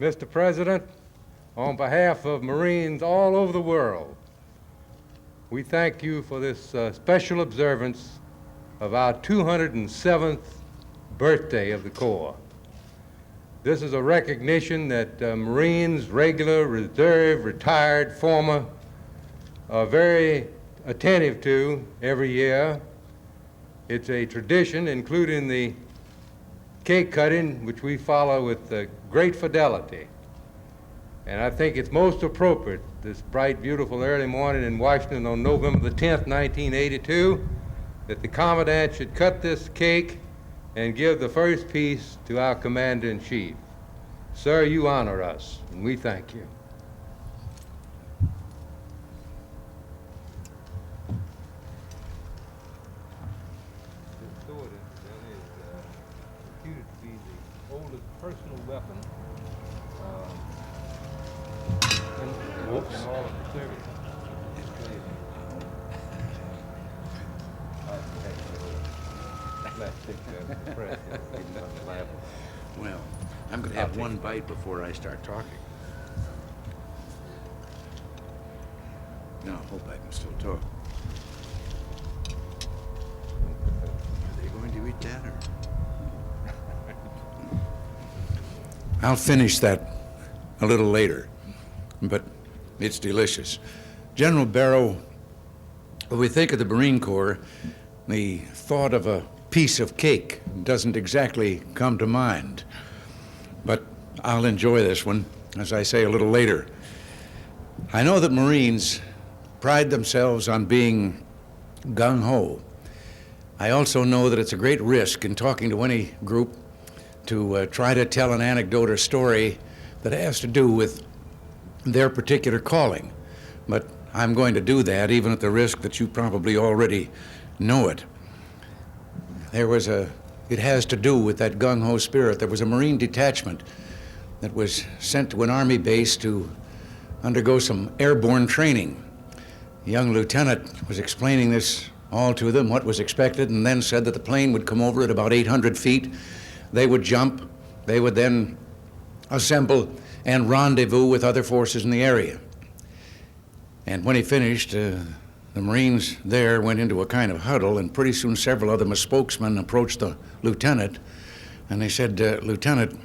Mr. President, on behalf of Marines all over the world, we thank you for this special observance of our 207th birthday of the Corps. This is a recognition that Marines, regular, reserve, retired, former, are very attentive to every year. It's a tradition, including the cake cutting, which we follow with great fidelity. And I think it's most appropriate this bright, beautiful early morning in Washington on November the 10th, 1982, that the Commandant should cut this cake and give the first piece to our Commander-in-Chief. Sir, you honor us, and we thank you. This sword is reputed to be the oldest personal weapon in all of the service. Well, I'm going to have one bite before I start talking. No, I hope I can still talk. Are they going to eat that, or? I'll finish that a little later, but it's delicious. General Barrow, when we think of the Marine Corps, the thought of a piece of cake doesn't exactly come to mind. But I'll enjoy this one, as I say, a little later. I know that Marines pride themselves on being gung-ho. I also know that it's a great risk in talking to any group to try to tell an anecdote or story that has to do with their particular calling. But I'm going to do that, even at the risk that you probably already know it. It has to do with that gung-ho spirit. There was a Marine detachment that was sent to an Army base to undergo some airborne training. A young lieutenant was explaining this all to them, what was expected, and then said that the plane would come over at about 800 feet. They would jump. They would then assemble and rendezvous with other forces in the area. And when he finished, the Marines there went into a kind of huddle, and pretty soon several of them, as spokesmen, approached the lieutenant, and they said, Lieutenant,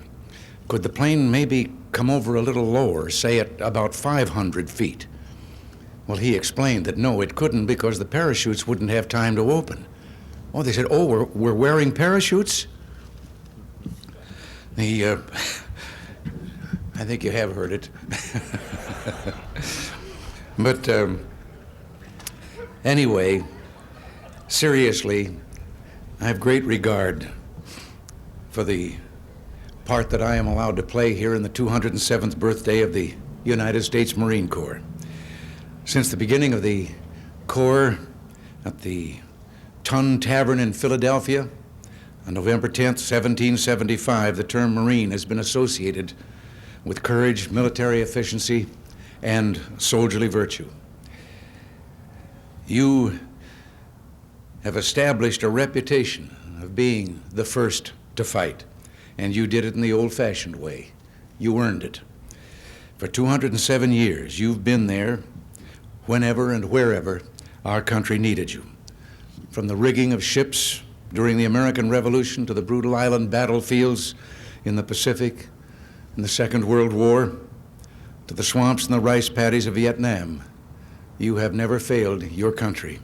could the plane maybe come over a little lower, say at about 500 feet? Well, he explained that no, it couldn't because the parachutes wouldn't have time to open. Oh, they said, oh, we're wearing parachutes? I think you have heard it. But anyway, seriously, I have great regard for the part that I am allowed to play here in the 207th birthday of the United States Marine Corps. Since the beginning of the Corps at the Tun Tavern in Philadelphia on November 10th, 1775, the term Marine has been associated with courage, military efficiency, and soldierly virtue. You have established a reputation of being the first to fight, and you did it in the old-fashioned way. You earned it. For 207 years, you've been there whenever and wherever our country needed you. From the rigging of ships during the American Revolution to the brutal island battlefields in the Pacific in the Second World War, to the swamps and the rice paddies of Vietnam, you have never failed your country.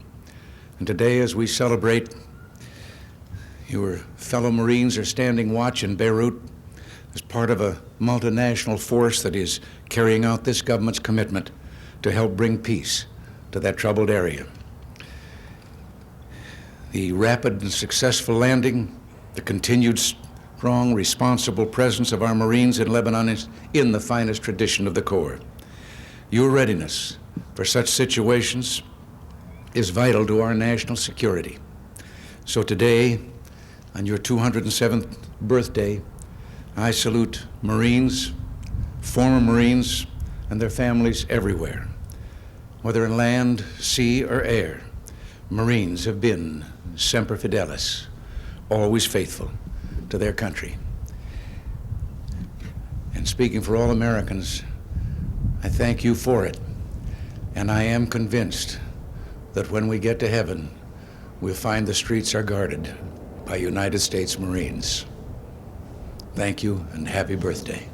And today, as we celebrate, your fellow Marines are standing watch in Beirut as part of a multinational force that is carrying out this government's commitment to help bring peace to that troubled area. The rapid and successful landing, the continued strong, responsible presence of our Marines in Lebanon is in the finest tradition of the Corps. Your readiness for such situations is vital to our national security. So today, on your 207th birthday, I salute Marines, former Marines, and their families everywhere. Whether in land, sea, or air, Marines have been semper fidelis, always faithful to their country. And speaking for all Americans, I thank you for it. And I am convinced that when we get to heaven, we'll find the streets are guarded by United States Marines. Thank you and happy birthday.